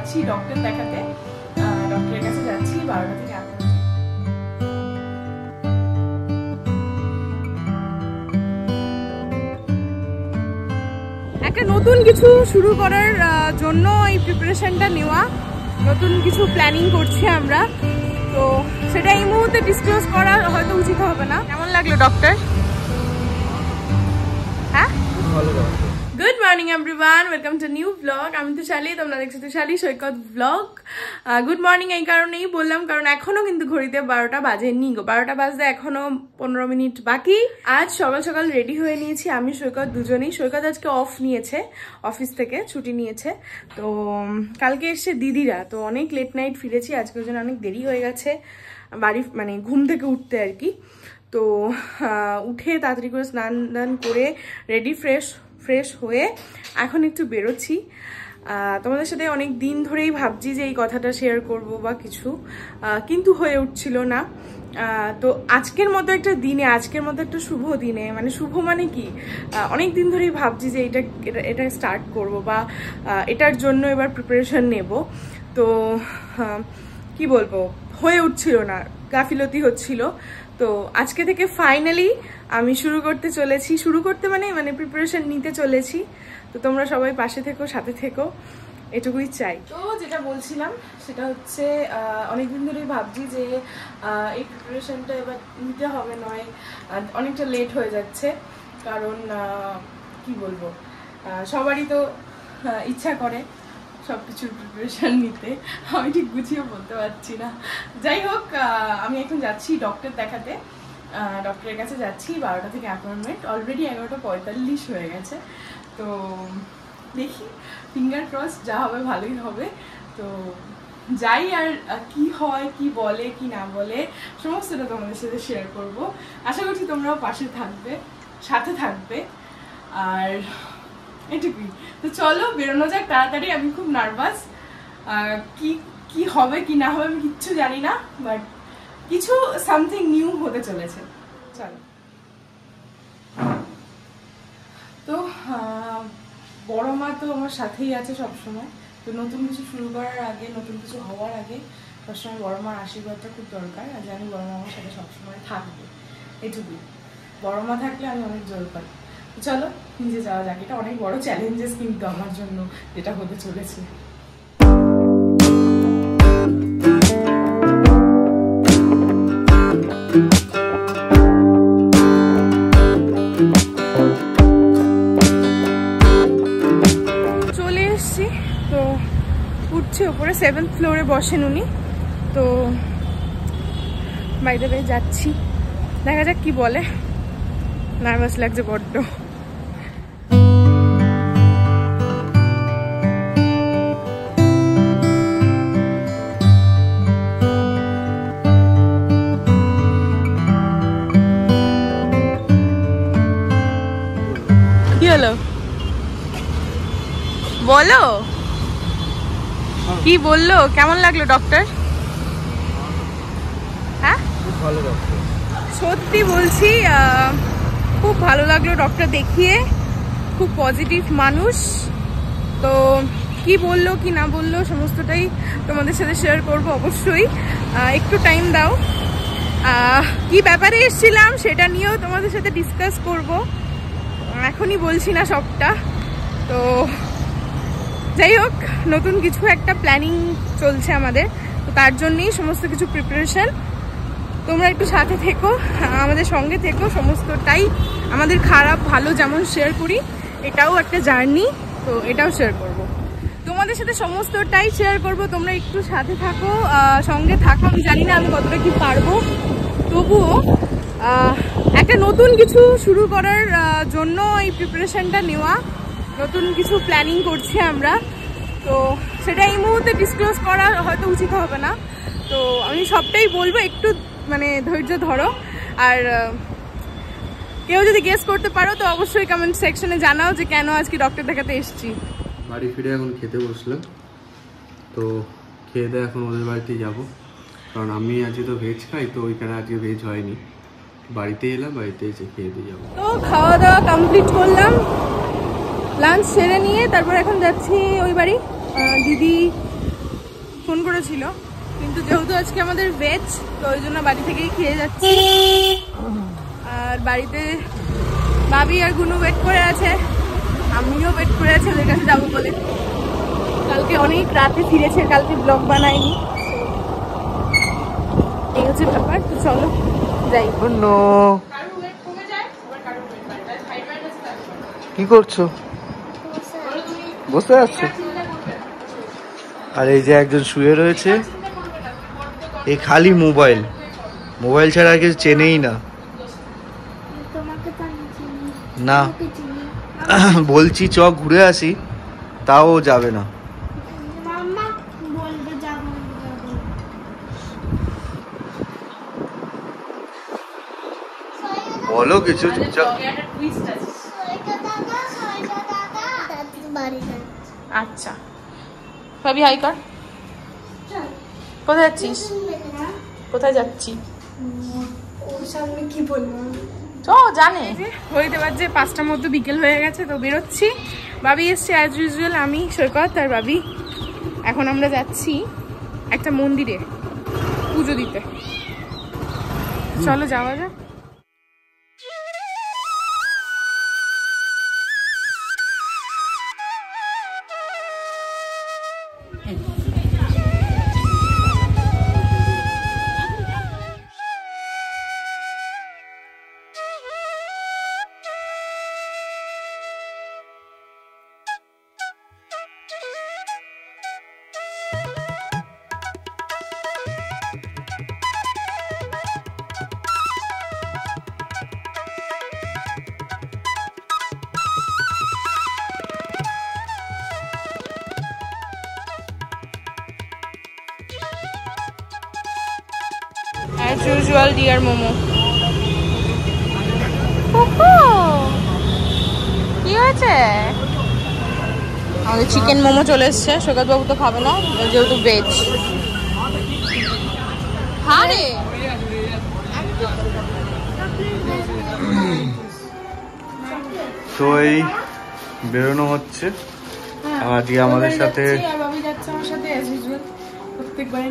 যাচ্ছি ডক্টর দেখাতে, ডক্টরের কাছে যাচ্ছি 12টা থেকে 1টা। একটা নতুন কিছু শুরু করার জন্য এই প্রিপারেশনটা নেওয়া, নতুন কিছু প্ল্যানিং করছি আমরা, তো সেটা এই মুহূর্তে ডিসক্লোজ করা হয়তো উচিত হবে না। কেমন লাগলো ডক্টর? হ্যাঁ, good morning everyone, welcome to new blog. আমি তুষালি, তোমরা দেখছো তুষালি সৈকত ব্লগ। গুড মর্নিং এই কারণেই বললাম কারণ এখনো কিন্তু ঘড়িতে 12টা বাজেনি গো, 12টা বাজতে এখনো 15 মিনিট বাকি। আজ সকাল সকাল রেডি হয়ে নিয়েছি আমি সৈকত দুজনেই। সৈকত আজকে অফ নিয়েছে, অফিস থেকে ছুটি নিয়েছে, তো কালকে এসছে দিদিরা, তো অনেক লেট নাইট ফিরেছি আজকে, ওই জন্য অনেক দেরি হয়ে গেছে বাড়ি মানে ঘুম থেকে উঠতে আর কি। তো উঠে তাড়াতাড়ি করে স্নান দান করে রেডি ফ্রেশ হয়ে এখন একটু বেরোচ্ছি। তোমাদের সাথে অনেক দিন ধরেই ভাবছি যে এই কথাটা শেয়ার করব বা কিছু, কিন্তু হয়ে উঠছিল না। তো আজকের মতো একটা দিনে, আজকের মতো একটা শুভ দিনে, মানে শুভ মানে কি, অনেক দিন ধরেই ভাবছি যে এটা স্টার্ট করব বা এটার জন্য এবার প্রিপারেশন নেব। তো কি বলবো, হয়ে উঠছিল না, গাফিলতি হচ্ছিল। তো আজকে থেকে ফাইনালি আমি শুরু করতে মানে প্রিপারেশন নিতে চলেছি। তো তোমরা সবাই পাশে থেকো, সাথে থেকো, এটুকুই চাই। তো যেটা বলছিলাম সেটা হচ্ছে অনেকদিন ধরেই ভাবছি যে এই প্রিপারেশনটা এবার নিতে হবে, নয় অনেকটা লেট হয়ে যাচ্ছে। কারণ কি বলবো, সবারই তো ইচ্ছা করে সবকিছুর প্রিপারেশন নিতে, আমি ঠিক গুছিয়ে বলতে পারছি না। যাই হোক, আমি এখন যাচ্ছি ডক্টর দেখাতে, ডক্টরের কাছে যাচ্ছি 12টা থেকে অ্যাপয়েন্টমেন্ট, অলরেডি 11:45 হয়ে গেছে। তো দেখি, ফিঙ্গার ক্রস, যা হবে ভালোই হবে। তো যাই, আর কি হয়, কি বলে কি না বলে সমস্তটা তোমাদের সাথে শেয়ার করব। আশা করছি তোমরাও পাশে থাকবে, সাথে থাকবে, আর এটুকুই। তো চলো বেরোনো যাক তাড়াতাড়ি। আমি খুব নার্ভাস, কি হবে কি না হবে আমি কিচ্ছু জানি না, বাট কিছু সামথিং নিউ হতে চলেছে। চলো। তো বড় মা তো আমার সাথেই আছে সবসময়, তো নতুন কিছু শুরু করার আগে, নতুন কিছু হওয়ার আগে সবসময় বড় মার আশীর্বাদটা খুব দরকার, আর জানি বড় মা আমার সাথে সবসময় থাকবে, এটুকুই। বড় মা থাকলে আমি অনেক জোর পাই। চলো নিজে যাওয়া যাক, এটা অনেক বড় চ্যালেঞ্জেস কিন্তু আমার জন্য যেটা হতে চলেছে। চলে এসছি, তো উঠছে ওপরে, 7th ফ্লোরে বসেন উনি। তো বাইরে বাইরে যাচ্ছি, দেখা যাক কি বলে। নার্ভাস লাগছে বড্ড। কি হলো বলো, কি বললো, কেমন লাগলো ডক্টর? হ্যাঁ, সত্যি বলছি খুব ভালো লাগলো ডক্টর দেখিয়ে, খুব পজিটিভ মানুষ। তো কি বললো কি না বললো সমস্তটাই তোমাদের সাথে শেয়ার করব অবশ্যই, একটু টাইম দাও। কি ব্যাপারে এসেছিলাম সেটা নিয়েও তোমাদের সাথে ডিসকাস করব, এখনই বলছি না সবটা। তো যাই হোক, নতুন কিছু একটা প্ল্যানিং চলছে আমাদের, তো তার জন্যই সমস্ত কিছু প্রিপারেশন। তোমরা একটু সাথে থেকো, আমাদের সঙ্গে থেকো, সমস্তটাই আমাদের খারাপ ভালো যেমন শেয়ার করি, এটাও একটা জার্নি, তো এটাও শেয়ার করব তোমাদের সাথে, সমস্তটাই শেয়ার করব। তোমরা একটু সাথে থাকো, সঙ্গে থাকো। আমি জানি না আমি কতটা কি পারবো, তবুও একটা নতুন কিছু শুরু করার জন্য এই প্রিপারেশনটা নেওয়া, নতুন কিছু প্ল্যানিং করছি আমরা, তো সেটা এই মুহূর্তে ডিসক্লোজ করা হয়তো উচিত হবে না। তো আমি সবটাই বলবো, একটু মানে ধৈর্য ধরো। আর কেউ যদি গেস করতে পারো তো অবশ্যই কমেন্ট সেকশনে জানাও যে কেন আজকে ডক্টর দেখাতে এসেছি। বাড়ি ফিরে এখন খেতে বসলাম, তো খেয়ে দিয়ে এখন ওদের বাড়িতে যাব, কারণ আমি আজকে তো ভেজ খাই, তো ওইখানে আজকে ভেজ হয়নি। বাড়িতে এলাম, বাড়িতে এসে খেয়ে দিয়ে যাবো। তো খাওয়া দাওয়া কমপ্লিট করলাম, লাঞ্চ সেরে নিয়ে তারপর এখন যাচ্ছি ওই বাড়ি। দিদি ফোন করেছিল, কিন্তু যেহেতু আজকে আমাদের ভেজ তো ওই জন্য বাড়ি থেকেই খেয়ে যাচ্ছি। আর বাড়িতে ভাবি আর গুনু ওয়েট করে আছে, আমিও ওয়েট করে আছি ওদের কাছে যাবো বলে। কালকে অনেক রাতে ফিরেছে, কালকে ব্লগ বানাইনি, এই হচ্ছে ব্যাপার। তো চলো যাই। কি করছো? বসে আছো? আর এই যে একজন শুয়ে রয়েছে, এই খালি মোবাইল ছাড়া আর কিছু চেনেই না। না বলছি চ ঘুরে আসি, তাও যাবে না। বলো কিছু চুপচাপ। আচ্ছা ভাবি হাই কর। কোথায় যাচ্ছিস? কোথায় যাচ্ছি? কি বলবো, চ জানে। ঘড়িতে বাজে 5টার মধ্যে, বিকেল হয়ে গেছে, তো বেরোচ্ছি। ভাবি এসছে অ্যাজ ইউজুয়াল, আমি সৈকত আর ভাবি। এখন আমরা যাচ্ছি একটা মন্দিরে পুজো দিতে। চলো যাওয়া যাক। As usual, dear Momo. কি হয়েছে? আমাদের চিকেন মোমো চলে এসছে। সৈকত বাবু তো খাবে না যেহেতু ভেজ। হ্যাঁ রে, তো এই বেরোনো হচ্ছে আজকে আমাদের সাথে। আর ভাবি যাচ্ছে আমার সাথে, as usual প্রত্যেকবার।